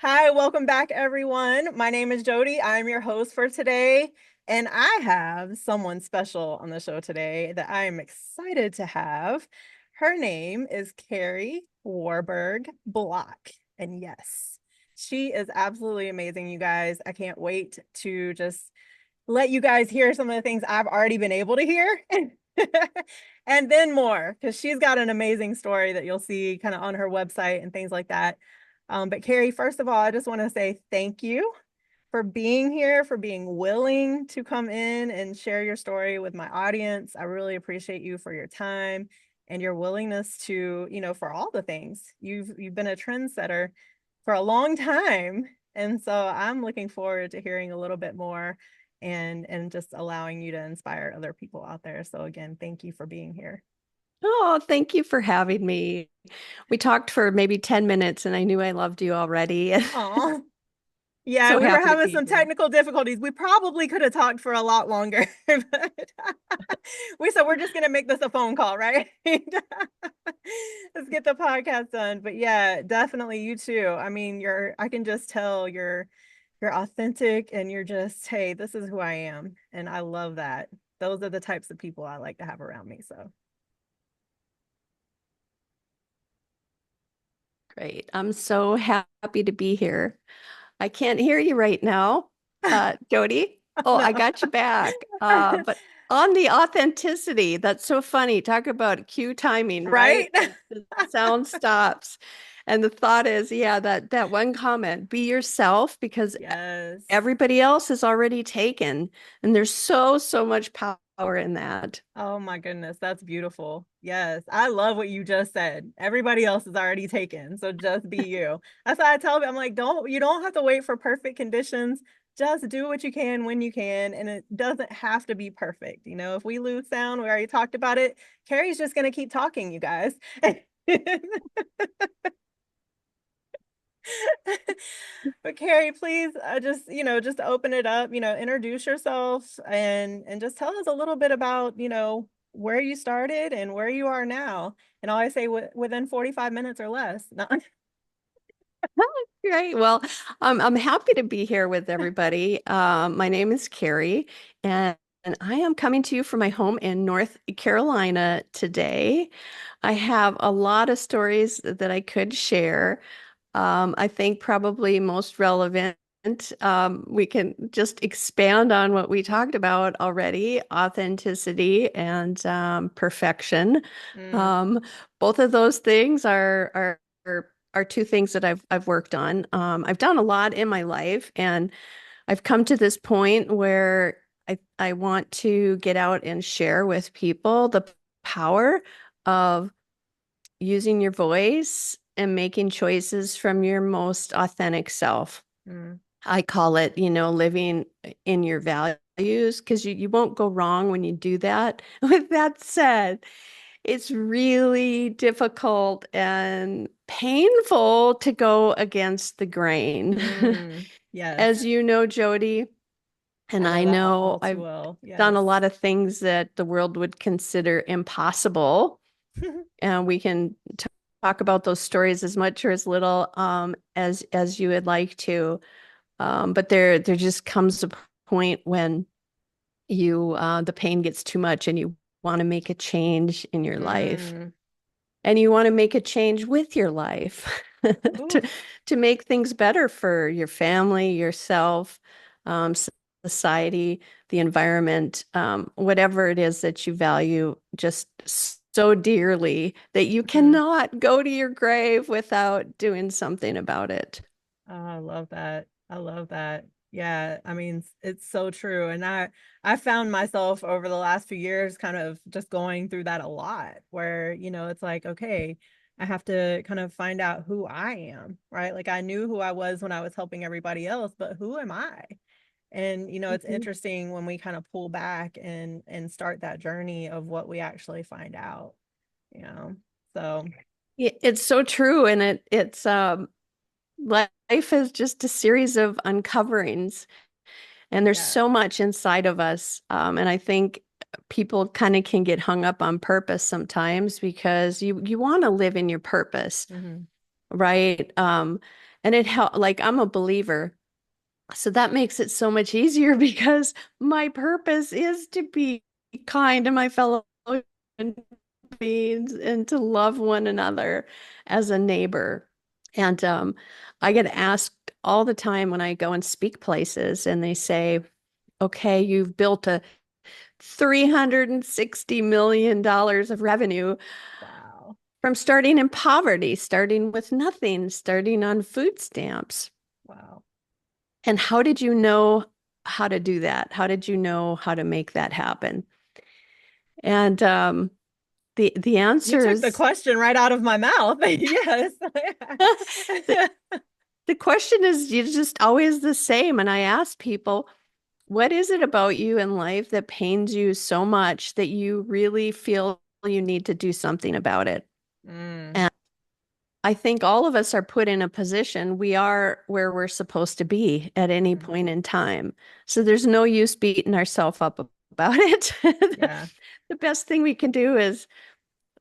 Hi, welcome back, everyone. My name is Jody. I'm your host for today, and I have someone special on the show today that I am excited to have. Her name is Kari Warberg Block, and yes, she is absolutely amazing, you guys. I can't wait to just let you guys hear some of the things I've already been able to hear. And then more, because she's got an amazing story that you'll see kind of on her website and things like that. But Kari, first of all, I just want to say thank you for being here, for being willing to come in and share your story with my audience. I really appreciate you for your time and your willingness to, for all the things. You've been a trendsetter for a long time. And so I'm looking forward to hearing a little bit more and just allowing you to inspire other people out there. So again, thank you for being here. Oh, thank you for having me. We talked for maybe 10 minutes and I knew I loved you already. Oh, yeah, So we were happy to having be some here. technical difficulties. We probably could have talked for a lot longer, but we said we're just gonna make this a phone call, right? Let's get the podcast done. But yeah, definitely you too. I mean, I can just tell you're authentic and you're just, hey, this is who I am. And I love that. Those are the types of people I like to have around me. So Great. I'm so happy to be here. I can't hear you right now, Jody. Oh, I no. got you back. But on the authenticity, that's so funny. Talk about cue timing, Right? right? The sound stops. And the thought is, yeah, that one comment, be yourself because Yes. everybody else is already taken. And there's so much power in that. Oh my goodness, that's beautiful. Yes, I love what you just said. Everybody else is already taken, so just be you. That's why I tell them, I'm like, you don't have to wait for perfect conditions. Just do what you can when you can, and it doesn't have to be perfect. If we lose sound, we already talked about it. Carrie's just gonna keep talking, you guys. But Carrie, please, just just open it up. Introduce yourself and just tell us a little bit about where you started and where you are now. And I always say within 45 minutes or less. No. Great. Well, I'm happy to be here with everybody. My name is Carrie, and I am coming to you from my home in North Carolina today. I have a lot of stories that I could share. I think probably most relevant, we can just expand on what we talked about already, authenticity and perfection. Mm, Um, Both of those things are two things that I've worked on. I've done a lot in my life, and I've come to this point where I want to get out and share with people the power of using your voice and making choices from your most authentic self. mm, I call it, living in your values because you won't go wrong when you do that. With that said, it's really difficult and painful to go against the grain. yes, As you know, Jody, and I know I that know all too I've well. done Yes. a lot of things that the world would consider impossible. And we can talk about those stories as much or as little as you would like to. But there just comes a point when the pain gets too much and you want to make a change in your life. Mm, And you want to make a change with your life to oof. to make things better for your family, yourself, um, society, the environment, whatever it is that you value just so dearly that you Mm. cannot go to your grave without doing something about it. Oh, I love that. I love that. Yeah, I mean, it's so true. And I found myself over the last few years kind of just going through that a lot where, it's like, okay, I have to kind of find out who I am, right? Like I knew who I was when I was helping everybody else, but who am I? And it's Mhm. interesting when we kind of pull back and start that journey of what we actually find out, you know. So, It's so true, and it's life is just a series of uncoverings. And there's yeah. so much inside of us. And I think people kind of can get hung up on purpose sometimes because you want to live in your purpose. Hmm. right? And it helped, like I'm a believer. So that makes it so much easier because my purpose is to be kind to my fellow human beings and to love one another as a neighbor. And I get asked all the time when I go and speak places, and they say, okay, you've built a $360 million of revenue Wow. from starting in poverty, starting with nothing, starting on food stamps. Wow. And how did you know how to do that? How did you know how to make that happen? And the You answer took the is question right out of my mouth. Yes. the, the question is just always the same. And I ask people, what is it about you in life that pains you so much that you really feel you need to do something about it? Mm, And I think all of us are put in a position we are where we're supposed to be at any mhm. point in time. So there's no use beating ourselves up about it. The, Yeah. the best thing we can do is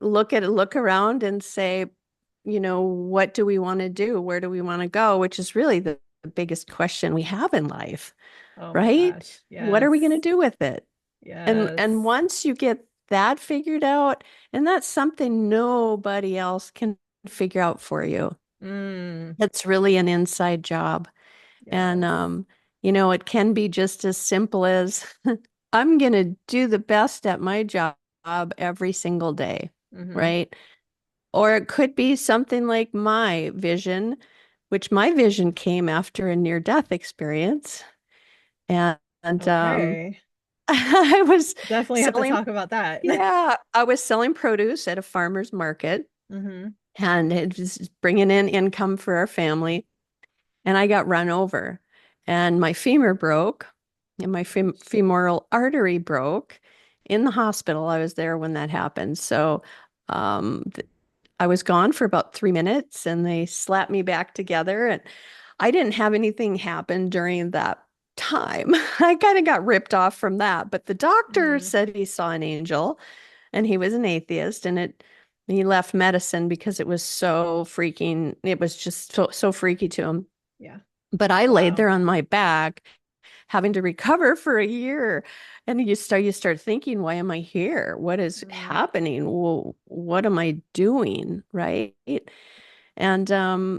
look around and say, what do we want to do? Where do we want to go? Which is really the biggest question we have in life, Oh my right? gosh. What are we going to Yes. do with it? And Yes. once you get that figured out, and that's something nobody else can figure out for you. Mm, It's really an inside job. And, yes. it can be just as simple as I'm going to do the best at my job every single day, Hmm. right? Or it could be something like my vision, which my vision came after a near-death experience. And Okay. I was Definitely have to selling, talk about that. yeah, I was selling produce at a farmer's market, Hmm. and it was bringing in income for our family. And I got run over, and my femur broke, and my femoral artery broke in the hospital. I was there when that happened. So I was gone for about 3 minutes, and they slapped me back together. And I didn't have anything happen during that time. I kind of got ripped off from that. But the doctor Mm, said he saw an angel, and he was an atheist, and he left medicine because it was just so freaky to him. yeah. But I laid Wow. there on my back, having to recover for a year. And you start thinking, why am I here? What is Mm, happening? Well, what am I doing? Right. And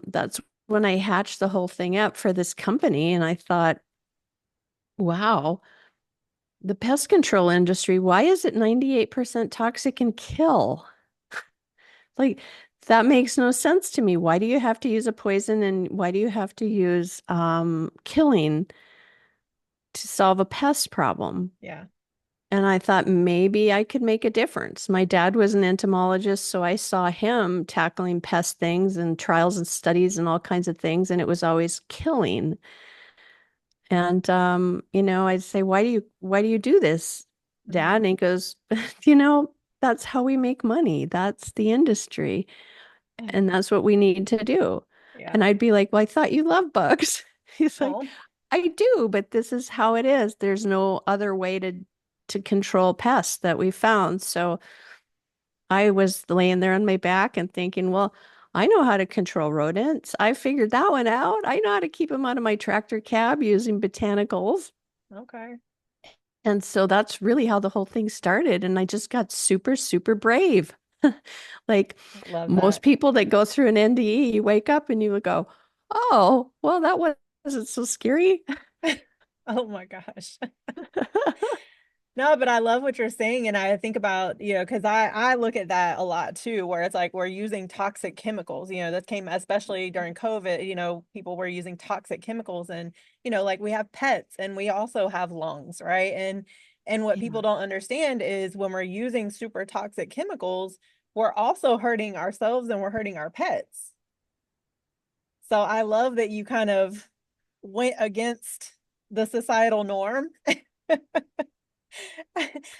that's when I hatched the whole thing up for this company. And I thought, wow, the pest control industry, why is it 98% toxic and kill? Like, that makes no sense to me. Why do you have to use a poison, and why do you have to use killing to solve a pest problem? yeah. And I thought maybe I could make a difference. My dad was an entomologist, so I saw him tackling pest things and trials and studies and all kinds of things, and it was always killing. And I'd say, why do you do this, Dad? Hmm. And he goes, you know, that's how we make money. That's the industry, and that's what we need to do. Yeah. And I'd be like, well, I thought you loved bugs. He's like, Oh, I do, but this is how it is. There's no other way to control pests that we found. So I was laying there on my back and thinking, well, I know how to control rodents. I figured that one out. I know how to keep them out of my tractor cab using botanicals. okay. And so that's really how the whole thing started. And I just got super, super brave. Like Love most that. people that go through an NDE, you wake up and you would go, oh, well, that wasn't so scary. Oh my gosh. No, but I love what you're saying. And I think about, because I look at that a lot too, where it's like we're using toxic chemicals. That came especially during COVID, people were using toxic chemicals and, like we have pets and we also have lungs, right? And what people Yeah. don't understand is when we're using super toxic chemicals, we're also hurting ourselves and we're hurting our pets. So I love that you kind of went against the societal norm.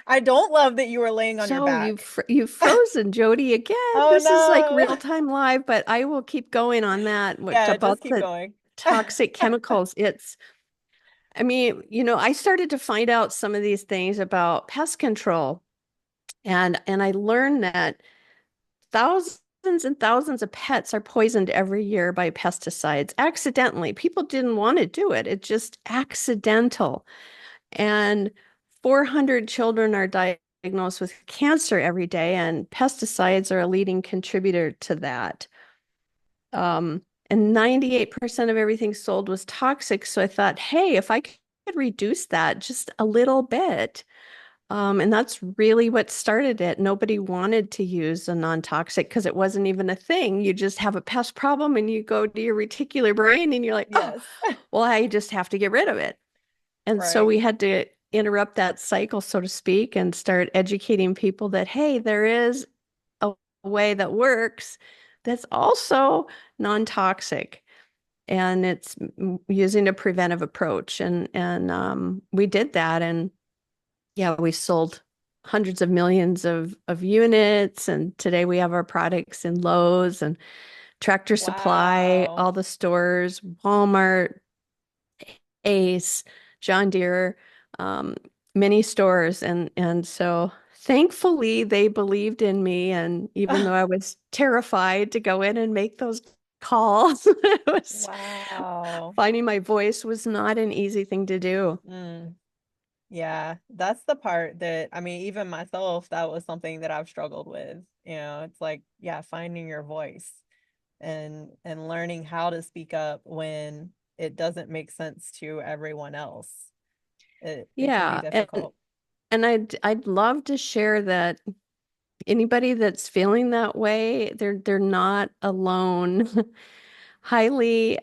I don't love that you were laying on your So back. you've frozen, Jody, again. Oh This is like no. real time live, but I will keep going on that Yeah, just about keep the going. toxic chemicals. I mean, I started to find out some of these things about pest control, and I learned that thousands and thousands of pets are poisoned every year by pesticides accidentally. People didn't want to do it. It's just accidental. And 400 children are diagnosed with cancer every day, and pesticides are a leading contributor to that. And 98% of everything sold was toxic. So I thought, hey, if I could reduce that just a little bit, and that's really what started it. Nobody wanted to use a non-toxic because it wasn't even a thing. You just have a pest problem and you go to your reticular brain and you're like, oh, Yes. well, I just have to get rid of it. And so Right. we had to interrupt that cycle, so to speak, and start educating people that, hey, there is a way that works that's also non-toxic. And it's using a preventive approach. And we did that. And yeah, we sold hundreds of millions of units. And today we have our products in Lowe's and Tractor Supply, Wow. all the stores, Walmart, Ace, John Deere, um, many stores. And so thankfully they believed in me. And even though I was terrified to go in and make those calls, it was Wow. finding my voice was not an easy thing to do. Mm. Yeah, that's the part that, I mean, even myself, that was something that I've struggled with. It's like, yeah, finding your voice and learning how to speak up when it doesn't make sense to everyone else. It can be Yeah, difficult. and I'd love to share that anybody that's feeling that way, they're not alone. Highly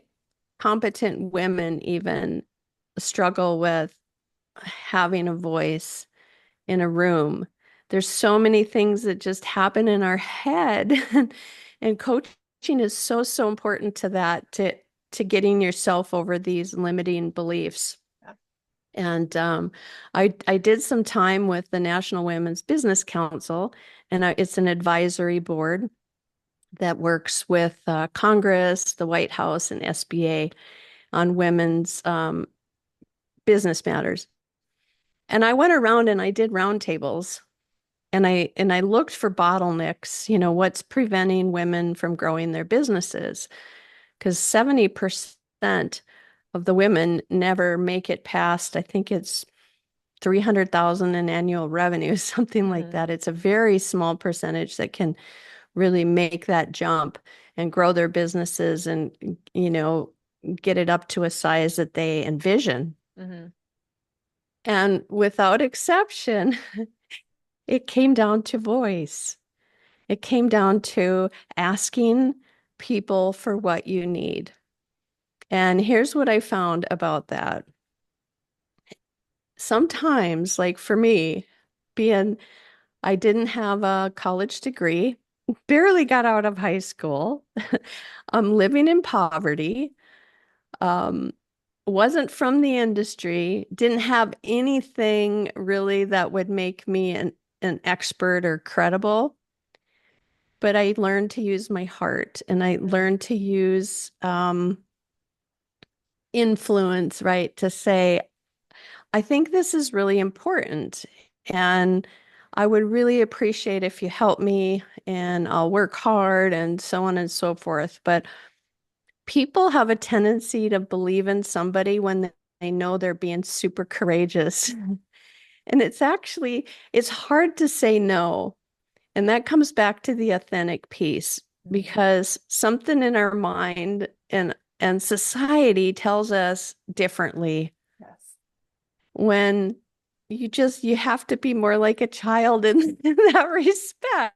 competent women even struggle with having a voice in a room. There's so many things that just happen in our head, and coaching is so, so important to that, to getting yourself over these limiting beliefs. Yeah. And I did some time with the National Women's Business Council, and it's an advisory board that works with Congress, the White House, and SBA on women's business matters. And I went around and I did roundtables, and I looked for bottlenecks. What's preventing women from growing their businesses? Because 70% of the women never make it past, I think it's 300,000 in annual revenue, something like Hmm. that. It's a very small percentage that can really make that jump and grow their businesses and, get it up to a size that they envision. Hmm. And without exception, it came down to voice. It came down to asking people for what you need. And here's what I found about that. Sometimes, like for me, being I didn't have a college degree, barely got out of high school. I'm living in poverty, um, wasn't from the industry, didn't have anything really that would make me an expert or credible. But I learned to use my heart, and I Hmm. learned to use influence, right? To say, I think this is really important. And I would really appreciate if you help me, and I'll work hard and so on and so forth. But people have a tendency to believe in somebody when they know they're being super courageous. And it's hard to say no. And that comes back to the authentic piece, Hmm. because something in our mind and society tells us differently. Yes. When you have to be more like a child in that respect.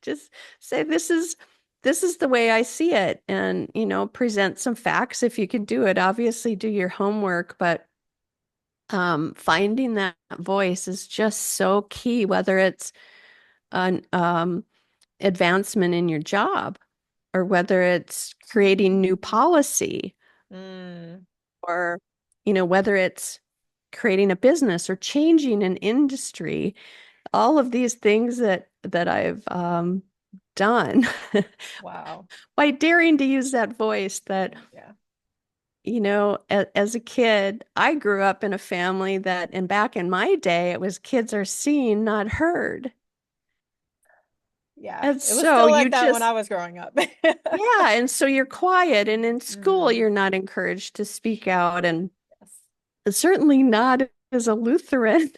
Just say, this is the way I see it, and present some facts if you can do it. Obviously do your homework, but finding that voice is just so key, whether it's an advancement in your job, or whether it's creating new policy, Mm. or whether it's creating a business or changing an industry. All of these things that I've done Wow. by daring to use that voice. That Yeah. as a kid, I grew up in a family that, and back in my day, it was kids are seen, not heard. Yeah. And It was so still like you that when I just, was growing up. yeah. And so you're quiet. And in school, Mm, you're not encouraged to speak out. And yes. certainly not as a Lutheran.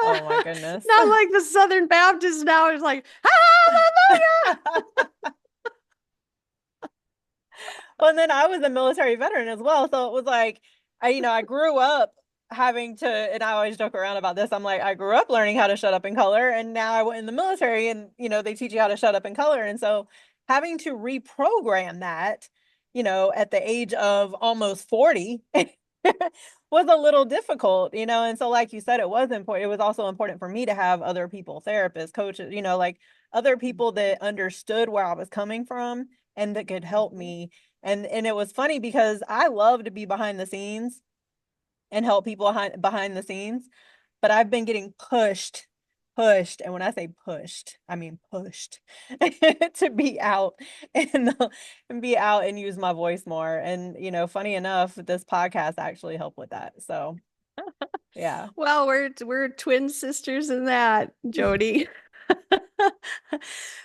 Oh my goodness. Not like the Southern Baptists now. It's like, Well, and then I was a military veteran as well. So it was like, I grew up having to, and I always joke around about this. I'm like, I grew up learning how to shut up in color, and now I went in the military and, they teach you how to shut up in color. And so having to reprogram that, at the age of almost 40 was a little difficult, and so like you said, it was important. It was also important for me to have other people, therapists, coaches, like other people that understood where I was coming from and that could help me. And it was funny because I love to be behind the scenes and help people behind the scenes, but I've been getting pushed, and when I say pushed, I mean pushed to be out and and be out and use my voice more. And funny enough, this podcast actually helped with that. So yeah. well, we're twin sisters in that, Jody.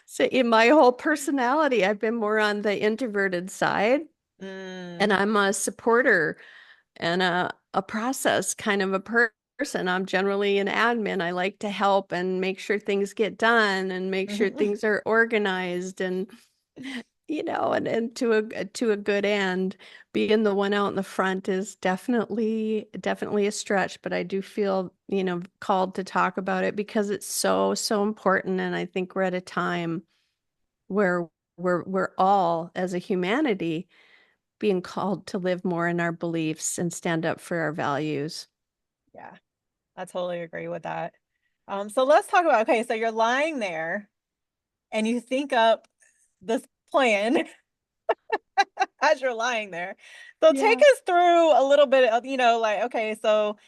So in my whole personality, I've been more on the introverted side, and Mm. I'm a supporter and a process kind of a person. I'm generally an admin. I like to help and make sure things get done and make sure Mhm. things are organized and and to a good end. Being the one out in the front is definitely a stretch, but I do feel, called to talk about it because it's so important. And I think we're at a time where we're all as a humanity being called to live more in our beliefs and stand up for our values. Yeah, I totally agree with that. So let's talk about, okay, so you're lying there and you think up this plan as you're lying there. So take Yeah. us through a little bit of, like, okay, so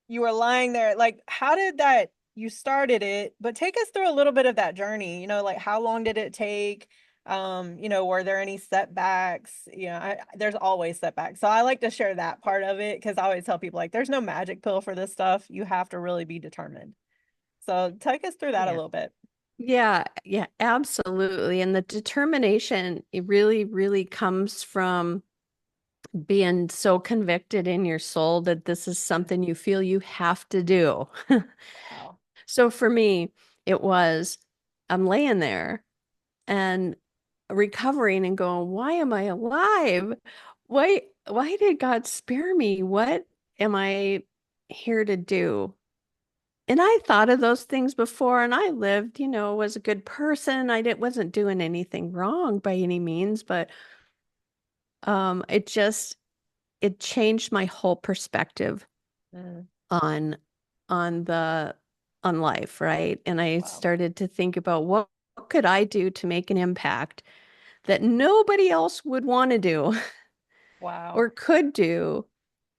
you were lying there. Like, how did that, you started it, but take us through a little bit of that journey, like how long did it take? Were there any setbacks? There's always setbacks. So I like to share that part of it because I always tell people like there's no magic pill for this stuff. You have to really be determined. So take us through that a Yeah. little bit. Yeah, absolutely. And the determination, it really comes from being so convicted in your soul that this is something you feel you have to do. Wow. So for me, it was I'm laying there and recovering and going, why am I alive? Why did God spare me? What am I here to do? And I thought of those things before and I lived, was a good person. Wasn't doing anything wrong by any means, but it changed my whole perspective Mm, on on the on life, right? And I wow. started to think about what could I do to make an impact that nobody else would want to do Wow. or could do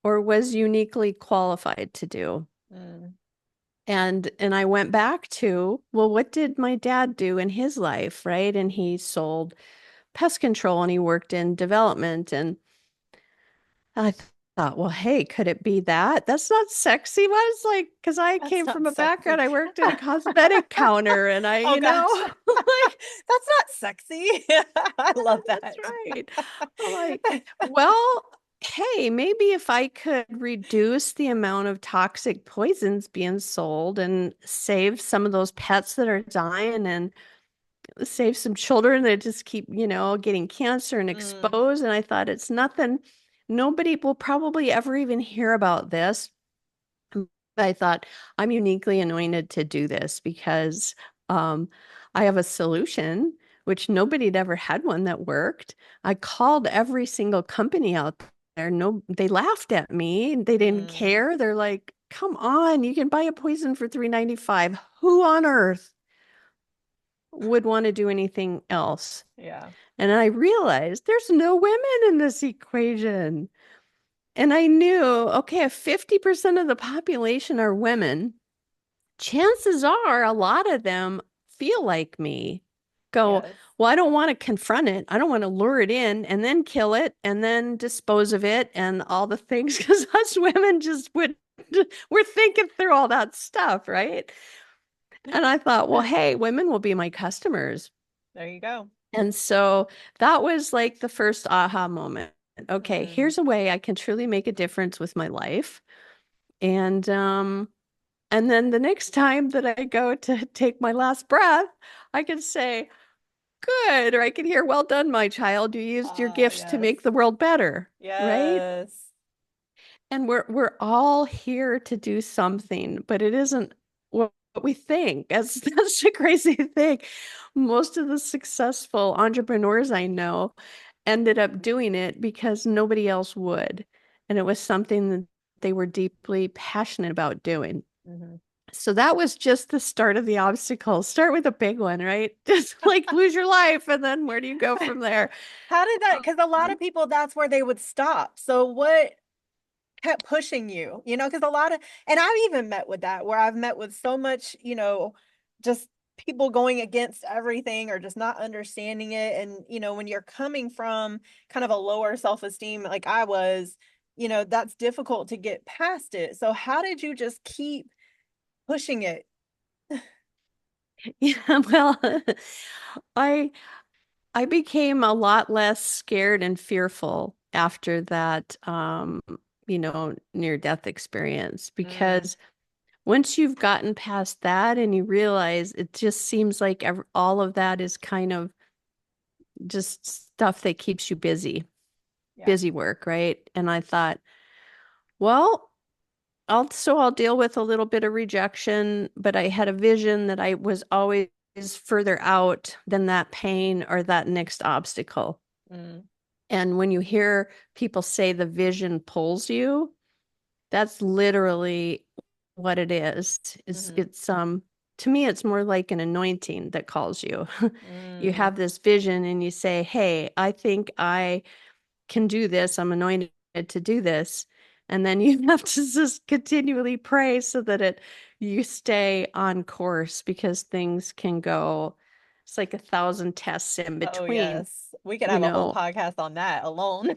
or was uniquely qualified to do. Mm, And I went back to, well, what did my dad do in his life, right? And he sold pest control and he worked in development. And I thought, well, hey, could it be that? That's not sexy. What is like, because I that's came not from a sexy. background, I worked in a cosmetic counter and I, Oh gosh. like, That's not sexy. I love that's that. right. I'm like, well, hey, maybe if I could reduce the amount of toxic poisons being sold and save some of those pets that are dying and save some children that just keep, getting cancer and Mm, exposed. And I thought it's nothing. Nobody will probably ever even hear about this. I thought I'm uniquely anointed to do this because um, I have a solution, which nobody had ever had one that worked. I called every single company out there. No, they laughed at me. They didn't mm, care. They're like, "Come on, you can buy a poison for $3.95. Who on earth would want to do anything else?" yeah. And I realized there's no women in this equation. And I knew, okay, if 50% of the population are women, chances are a lot of them feel like me. Go, Yes. well, I don't want to confront it. I don't want to lure it in and then kill it and then dispose of it and all the things because us women just we're thinking through all that stuff, right? And I thought, well, hey, women will be my customers. There you go. And so that was like the first aha moment. Okay, Mm, here's a way I can truly make a difference with my life. And then the next time that I go to take my last breath, I can say, good, or I can hear, well done, my child. You used your ah, gifts to yes. make the world better, right? Yes. And we're all here to do something, but it isn't what we think. That's the crazy thing. Most of the successful entrepreneurs I know ended up doing it because nobody else would. And it was something that they were deeply passionate about doing. Mhm. So that was just the start of the obstacle. Start with a big one, right? Just like lose your life, and then where do you go from there? How did that? Because a lot of people, that's where they would stop. So what kept pushing you? Because a lot of, and I've even met with that, where I've met with so much, just people going against everything or just not understanding it. And, when you're coming from kind of a lower self-esteem like I was, that's difficult to get past it. So how did you just keep pushing it? Yeah, well, I I became a lot less scared and fearful after that near death experience Mm, because once you've gotten past that and you realize it just seems like all of that is kind of just stuff that keeps you busy, yeah. busy work, right? And I thought, well, I'll deal with a little bit of rejection, but I had a vision that I was always further out than that pain or that next obstacle. Mm, And when you hear people say the vision pulls you, that's literally what it is. mhm, It's to me it's more like an anointing that calls you. You mm. have this vision and you say, "Hey, I think I can do this. I'm anointed to do this." And then you have to just continually pray so that you stay on course because things can go, it's like a thousand tests in Oh, between, yes. We could you have a whole know. podcast on that alone.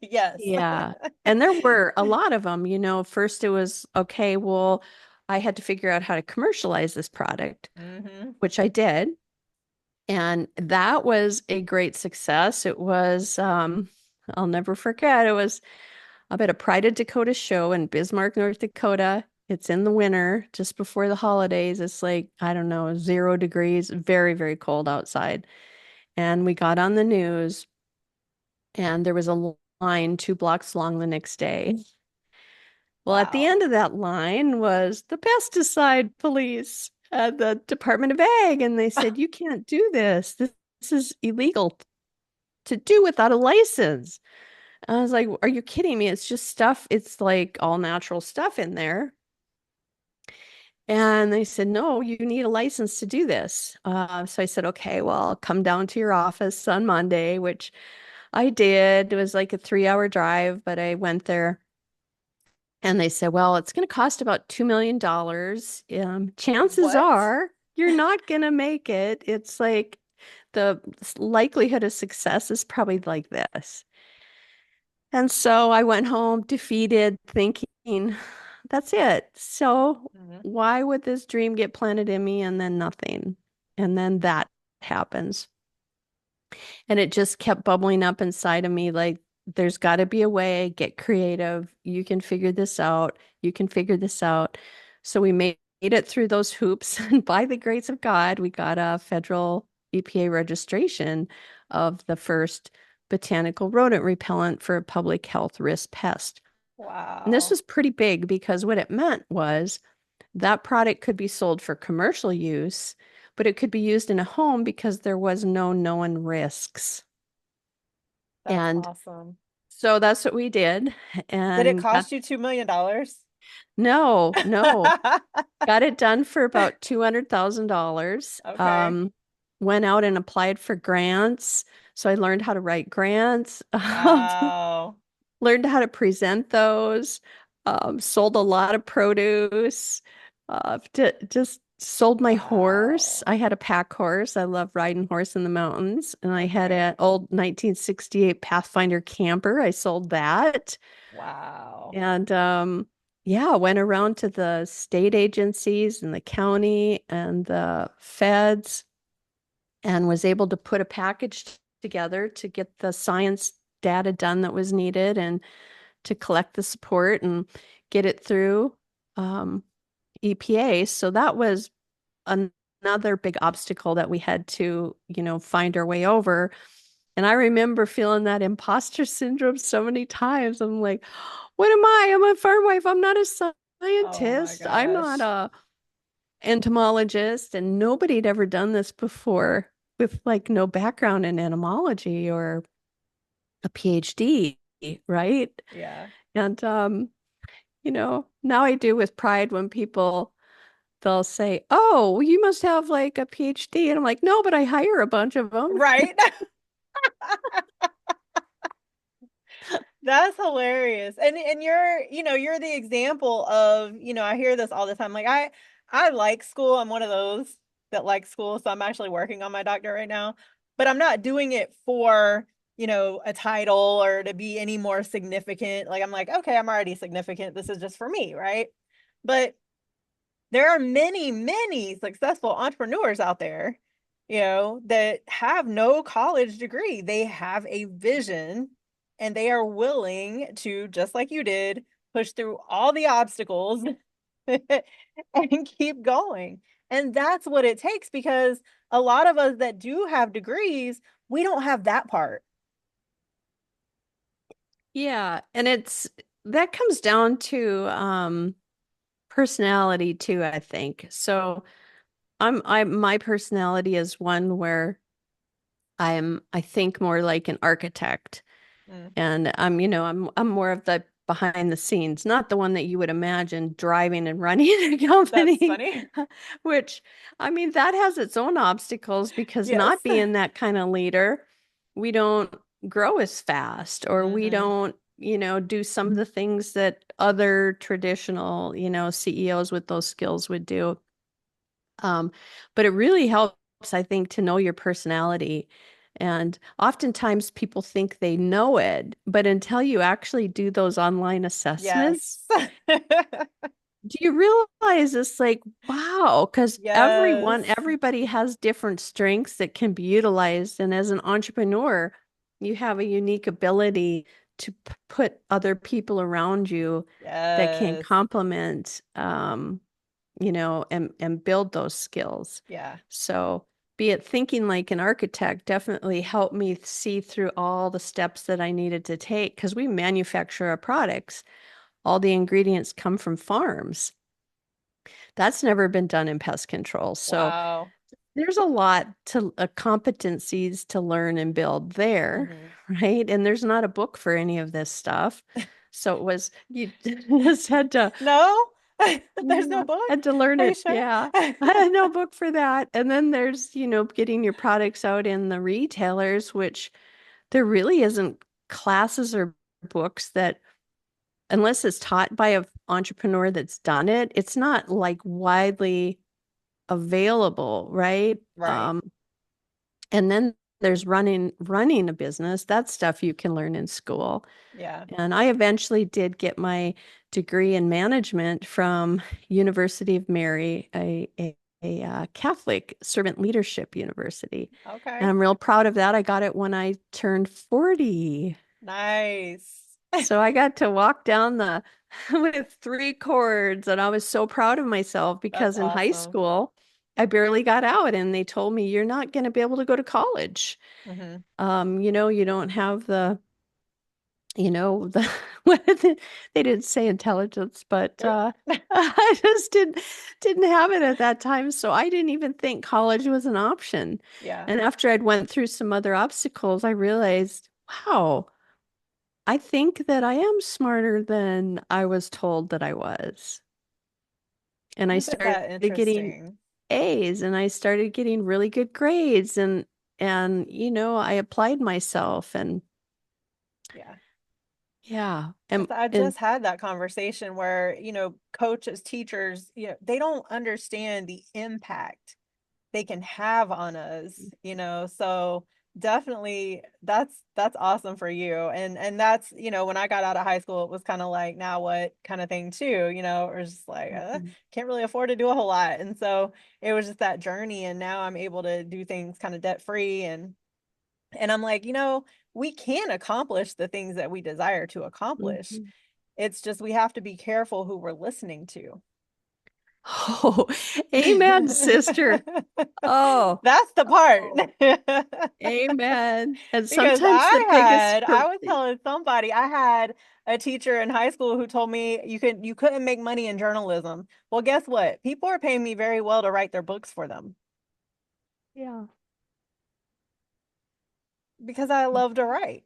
Yes. Yeah. And there were a lot of them, first it was okay, well, I had to figure out how to commercialize this product, Hmm. which I did. And that was a great success. It was, I'll never forget, it was I'm at a Pride of Dakota show in Bismarck, North Dakota. It's in the winter, just before the holidays. It's like, I don't know, 0 degrees, very, very cold outside. And we got on the news, and there was a line 2 blocks long the next day. Well, at the Wow. end of that line was the pesticide police at the Department of Ag, and they said, you can't do this. This is illegal to do without a license. I was like, are you kidding me? It's just stuff. It's like all natural stuff in there. And they said, no, you need a license to do this. So I said, okay, well, I'll come down to your office on Monday, which I did. It was like a 3 hour drive, but I went there and they said, well, it's going to cost about $2 million. Chances What? are you're not going to make it. It's like the likelihood of success is probably like this. And so I went home defeated, thinking, that's it. So Mhm. why would this dream get planted in me and then nothing? And then that happens. And it just kept bubbling up inside of me like, there's got to be a way, get creative. You can figure this out. You can figure this out. So we made it through those hoops. And by the grace of God, we got a federal EPA registration of the first botanical rodent repellent for a public health risk pest. And this Wow. was pretty big because what it meant was that product could be sold for commercial use, but it could be used in a home because there was no known risks. That's And awesome. so that's what we did. Did it And cost you $2 million? no, no, got it done for about $200,000. Okay. Went out and applied for grants. So I learned how to write grants. Wow. Learned how to present those, sold a lot of produce, just sold my horse. Wow. I had a pack horse. I love riding horse in the mountains. And I had Okay. an old 1968 Pathfinder camper. I sold that. Wow. And yeah, went around to the state agencies and the county and the feds and was able to put a package together to get the science data done that was needed and to collect the support and get it through um, EPA. So that was another big obstacle that we had to, find our way over. And I remember feeling that imposter syndrome so many times. I'm like, what am I? I'm a farm wife. I'm not a Oh my scientist. I'm not gosh. a entomologist. And nobody had ever done this before with like no background in entomology or a PhD, right? Yeah. And now I do with pride when people they'll say, "Oh, you must have like a PhD." And I'm like, "No, but I hire a bunch of them." Right. That's hilarious. And you're the example of, I hear this all the time. Like I like school. I'm one of those that like school, so I'm actually working on my doctorate right now, but I'm not doing it for, a title or to be any more significant. Like I'm like, okay, I'm already significant. This is just for me, right? But there are many, many successful entrepreneurs out there, that have no college degree. They have a vision and they are willing to, just like you did, push through all the obstacles and keep going. And that's what it takes because a lot of us that do have degrees, we don't have that part. Yeah, and it's that comes down to personality too, I think. So I my personality is one where I think more like an architect. Mm, And I'm more of the behind the scenes, not the one that you would imagine driving and running a that's company, funny. which I mean that has its own obstacles because Yes. not being that kind of leader, we don't grow as fast or we Hmm. don't, do some of the things that other traditional, CEOs with those skills would do. Um, but it really helps, I think, to know your personality. And oftentimes people think they know it, but until you actually do those online assessments, Yes. do you realize it's like, wow, because Yes. everybody has different strengths that can be utilized. And as an entrepreneur, you have a unique ability to put other people around you that can Yes. complement and build those skills. Yeah. So, be it thinking like an architect definitely helped me see through all the steps that I needed to take because we manufacture our products. All the ingredients come from farms. That's never been done in pest control. So, Wow. there's a lot to competencies to learn and build there, Hmm. right? And there's not a book for any of this stuff. So it was you just had to No, there's no yeah, book. had to learn Are you it. sure? Yeah. I had no book for that. And then there's, getting your products out in the retailers, which there really isn't classes or books that, unless it's taught by an entrepreneur that's done it, it's not like widely available, right? Right. And then there's running a business. That's stuff you can learn in school. Yeah. And I eventually did get my degree in management from University of Mary, a Catholic servant leadership university. And Okay. I'm real proud of that. I got it when I turned 40. Nice. So I got to walk down the with three cords, and I was so proud of myself That's because in high awesome. school, I barely got out, and they told me you're not going to be able to go to college. Hmm. You don't have the what they didn't say intelligence, but I just didn't have it at that time, so I didn't even think college was an option. Yeah. And after I'd went through some other obstacles, I realized, wow, I think that I am smarter than I was told that I was. And I Isn't started that getting interesting? A's and I started getting really good grades and I applied myself and Yeah. yeah. Because I And just had that conversation where, coaches, teachers, they don't understand the impact they can have on us, so definitely that's awesome for you. And that's, when I got out of high school, it was kind of like, now what kind of thing too, it was just like, Mhm. can't really afford to do a whole lot. And so it was just that journey, and now I'm able to do things kind of debt free, and I'm like, we can accomplish the things that we desire to accomplish. Mhm. It's just we have to be careful who we're listening to. Oh, amen, sister. Oh, That's the part. oh, amen. And Because sometimes the biggest, I was telling somebody, I had a teacher in high school who told me you couldn't make money in journalism. Well, guess what? People are paying me very well to write their books for them yeah. because I love to write.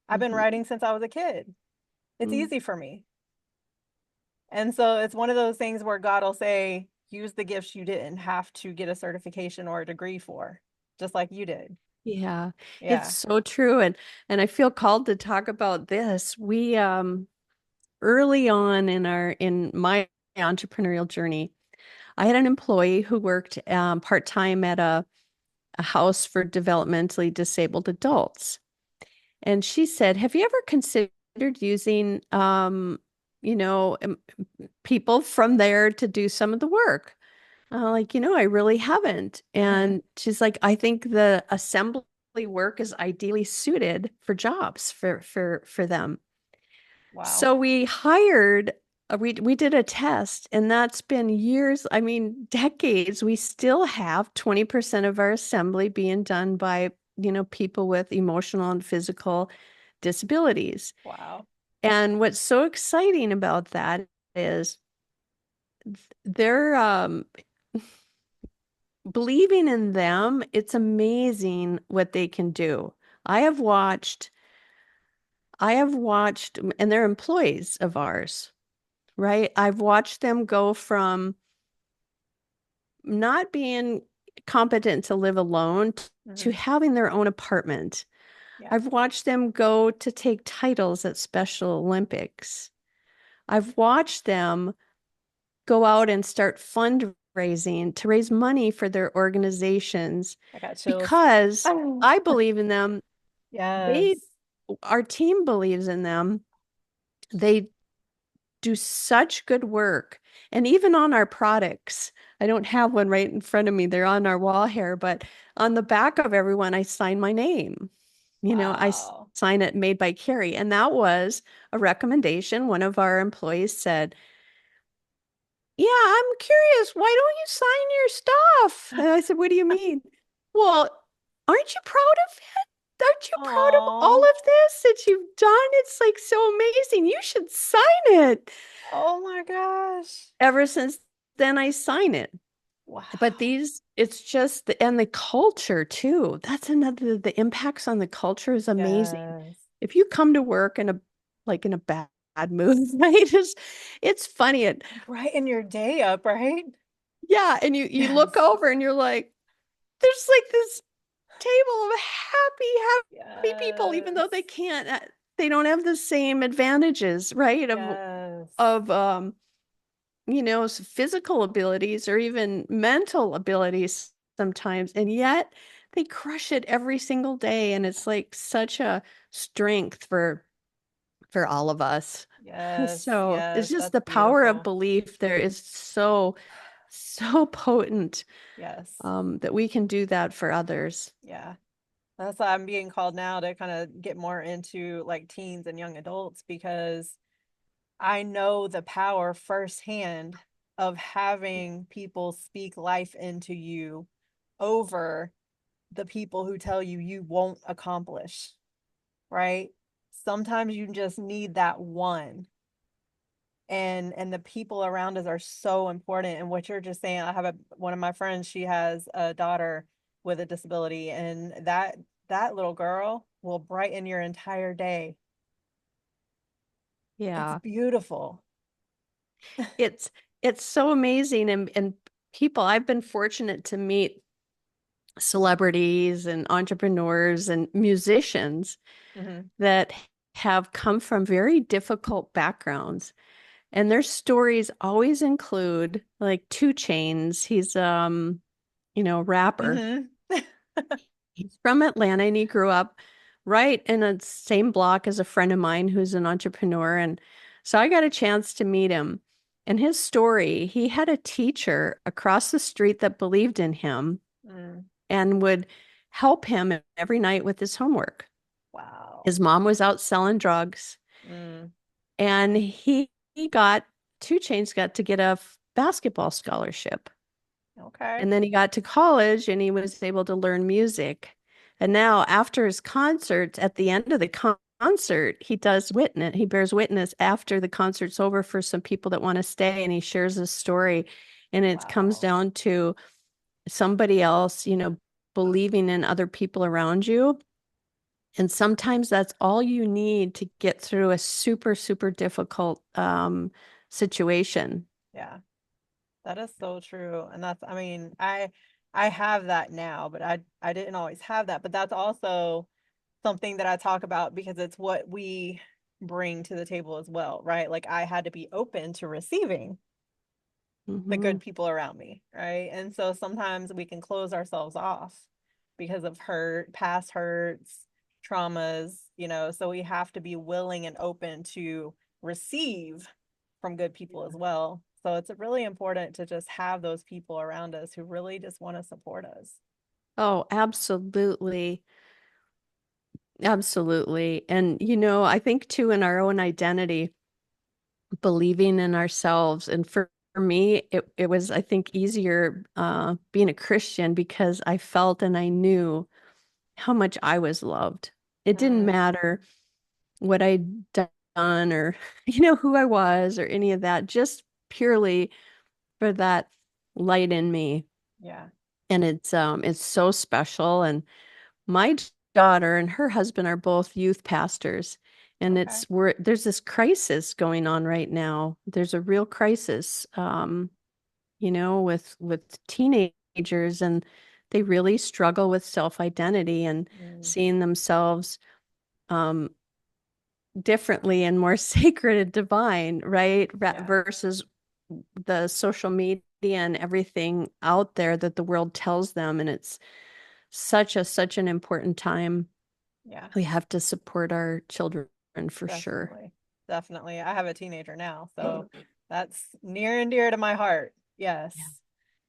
I've been Mhm. writing since I was a kid. It's Mm. easy for me. And so it's one of those things where God will say, use the gifts you didn't have to get a certification or a degree for, just like you did. Yeah, it's Yeah. so true. And I feel called to talk about this. We early on in my entrepreneurial journey, I had an employee who worked part-time at a house for developmentally disabled adults. And she said, "Have you ever considered using you know, people from there to do some of the work?" Like, I really haven't. Hmm. And she's like, "I think the assembly work is ideally suited for jobs for them." Wow. So we hired, we did a test, and that's been years, I mean, decades. We still have 20% of our assembly being done by, people with emotional and physical disabilities. Wow. And what's so exciting about that is they're believing in them. It's amazing what they can do. I have watched, and they're employees of ours, right? I've watched them go from not being competent to live alone to Hmm. having their own apartment. Yeah. I've watched them go to take titles at Special Olympics. I've watched them go out and start fundraising to raise money for their organizations I got chills. because I believe in them. They, Yes. our team believes in them. They do such good work. And even on our products, I don't have one right in front of me. They're on our wall here, but on the back of everyone, I sign my name. I Wow. sign it made by Kari. And that was a recommendation. One of our employees said, "Yeah, I'm curious. Why don't you sign your stuff?" And I said, "What do you mean?" "Well, aren't you proud of it? Aren't you proud of all Oh. of this that you've done? It's like so amazing. You should sign it." Oh my gosh. Ever since then, I sign it. But Wow. it's just and the culture too. That's another, the impacts on the culture is amazing. Yes. If you come to work in a bad mood, right? It's funny. Brighten your day up, right? Yeah, and you look Yes. over and you're like, there's like this table of happy people, even though Yes. they don't have the same advantages, right? Yes. Of physical abilities or even mental abilities sometimes, and yet they crush it every single day, and it's like such a strength for all of us. Yes. So it's Yes. just That's the power of beautiful. belief there is so potent, Yes. that we can do that for others. Yeah. That's why I'm being called now to kind of get more into like teens and young adults, because I know the power firsthand of having people speak life into you over the people who tell you you won't accomplish, right? Sometimes you just need that one. And the people around us are so important. And what you're just saying, I have one of my friends, she has a daughter with a disability, and that little girl will brighten your entire day. It's Yeah. beautiful. It's it's so amazing, and people, I've been fortunate to meet celebrities and entrepreneurs and musicians Hmm. that have come from very difficult backgrounds. And their stories always include like Two Chains. He's rapper. Hmm. He's from Atlanta and he grew up right in the same block as a friend of mine who's an entrepreneur. And so I got a chance to meet him. And his story, he had a teacher across the street that believed in him Mm, and would help him every night with his homework. wow. His mom was out selling drugs, Mm, and he got Two Chains got to get a basketball scholarship. okay. And then he got to college and he was able to learn music. And now, after his concerts, at the end of the concert, he bears witness after the concert's over for some people that want to stay, and he shares his story. And it comes Wow. down to somebody else, believing in other people around you. And sometimes that's all you need to get through a super, super difficult situation. Yeah. That is so true. And that's, I mean, I have that now, but I didn't always have that. But that's also something that I talk about because it's what we bring to the table as well, right? Like I had to be open to receiving the Hmm. good people around me, right? And so sometimes we can close ourselves off because of hurt, past hurts, traumas, so we have to be willing and open to receive from good people as well. So it's really important to just have those people around us who really just want to support us. Oh, absolutely. Absolutely. And, I think too, in our own identity, believing in ourselves. And for me, it was, I think, easier being a Christian because I felt and I knew how much I was loved. It didn't Mm, matter what I'd done or, who I was or any of that, just purely for that light in me. yeah. And it's so special. And my daughter and her husband are both youth pastors. And Okay. there's this crisis going on right now. There's a real crisis, with teenagers, and they really struggle with self-identity and Mm, seeing themselves um, differently and more sacred and divine, right? yeah. Versus the social media and everything out there that the world tells them. And it's such an important time. Yeah. We have to support our children for sure. Definitely. Definitely. I have a teenager now, so that's near and dear to my heart. Yes. Yeah.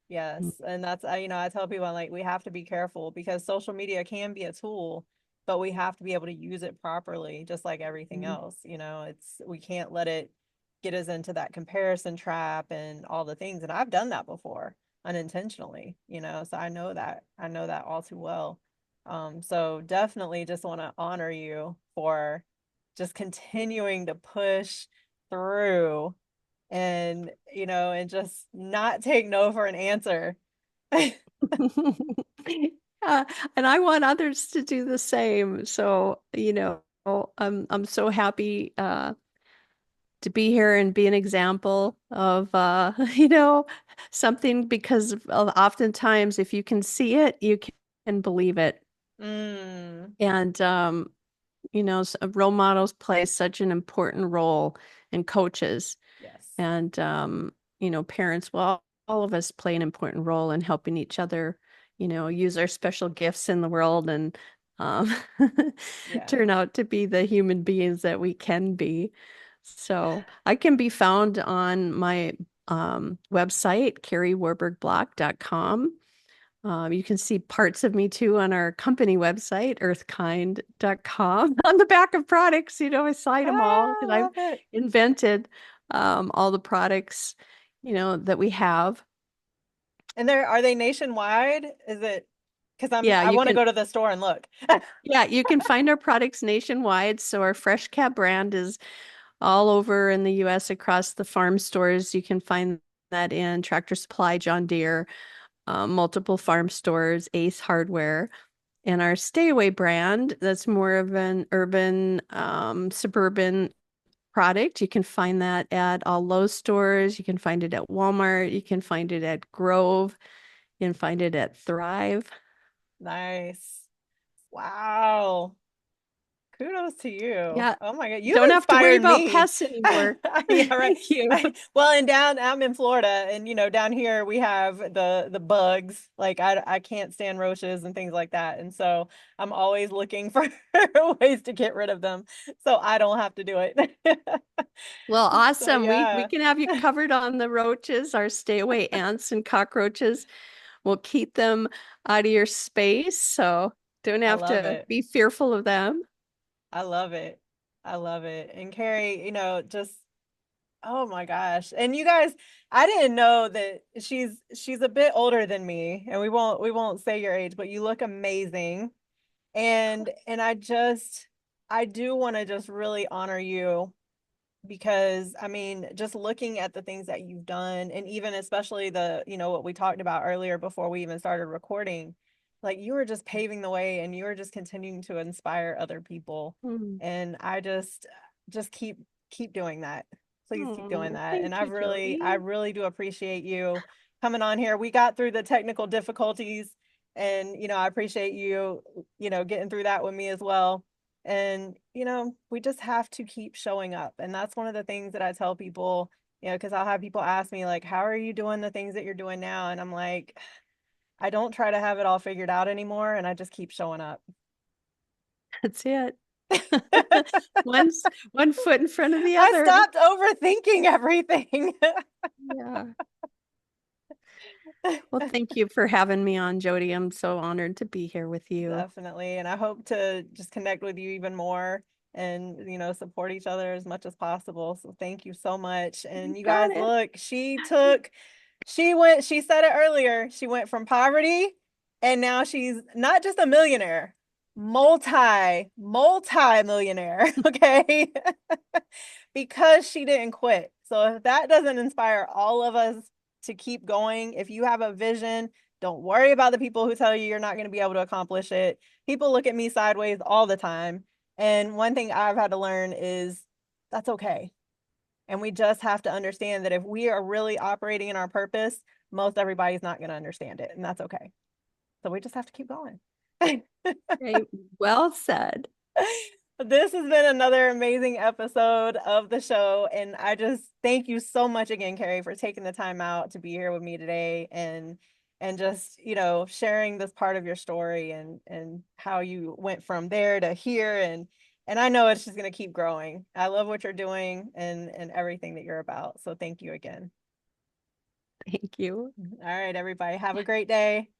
Yes. And that's, I tell people, I'm like, we have to be careful because social media can be a tool, but we have to be able to use it properly, just like everything Mhm. else. We can't let it get us into that comparison trap and all the things. And I've done that before unintentionally, so I know that all too well. So definitely just want to honor you for just continuing to push through and just not take no for an answer. Yeah, and I want others to do the same. So, I'm so happy to be here and be an example of something, because oftentimes if you can see it, you can believe it. Mm, And role models play such an important role, and coaches. yes. And parents, well, all of us play an important role in helping each other, use our special gifts in the world and um, Yeah. turn out to be the human beings that we can be. So I can be found on my website, kariwarbergblock.com. You can see parts of me too on our company website, earthkind.com. On the back of products, I cite Ah, them all I because I've love it. invented all the products, that we have. And are they nationwide? Is it because Yeah, I want to go to the store and look. you can find our products nationwide. So our Fresh Cab brand is all over in the US across the farm stores. You can find that in Tractor Supply, John Deere, multiple farm stores, Ace Hardware. And our Stay Away brand, that's more of an urban, suburban product. You can find that at all Lowe's stores. You can find it at Walmart. You can find it at Grove. You can find it at Thrive. Nice. Wow. Kudos Kudos to you. Yeah, Oh my God. You've don't have to worry inspired about me. pests anymore. Yeah, right. Thank you. Well, and I'm in Florida, and down here we have the bugs. Like I can't stand roaches and things like that. And so I'm always looking for ways to get rid of them so I don't have to do it. Well, So awesome. We yeah, can have you covered on the roaches, our stay away ants and cockroaches. We'll keep them out of your space, so don't I have love to it. be fearful of them. I love it. I love it. And Carrie, just oh my gosh. And you guys, I didn't know that she's a bit older than me, and we won't say your age, but you look amazing. And I do want to just really honor you because I mean, just looking at the things that you've done, and even especially what we talked about earlier before we even started recording, like you were just paving the way and you were just continuing to inspire other people. Hmm. And I just keep doing that. Please keep doing Oh, that. And thank you, I Jody. really do appreciate you coming on here. We got through the technical difficulties, and I appreciate you, getting through that with me as well. And, we just have to keep showing up. And that's one of the things that I tell people, because I'll have people ask me, like, how are you doing the things that you're doing now? And I'm like, I don't try to have it all figured out anymore. And I just keep showing up. That's it. One foot in front of the I other. stopped overthinking everything. Yeah. Well, thank you for having me on, Jody. I'm so honored to be here with you. Definitely. And I hope to just connect with you even more and, support each other as much as possible. So thank you so much. You And you got guys, it. look, she said it earlier, she went from poverty and now she's not just a millionaire, multi millionaire. Okay. Because she didn't quit. So if that doesn't inspire all of us to keep going, if you have a vision, don't worry about the people who tell you you're not going to be able to accomplish it. People look at me sideways all the time. And one thing I've had to learn is that's okay. And we just have to understand that if we are really operating in our purpose, most everybody's not going to understand it. And that's okay. So we just have to keep going. Okay, well said. This has been another amazing episode of the show. And I just thank you so much again, Carrie, for taking the time out to be here with me today and just, sharing this part of your story and how you went from there to here and I know it's just gonna keep growing. I love what you're doing and everything that you're about. So thank you again. Thank you. All right, everybody. Have a great day.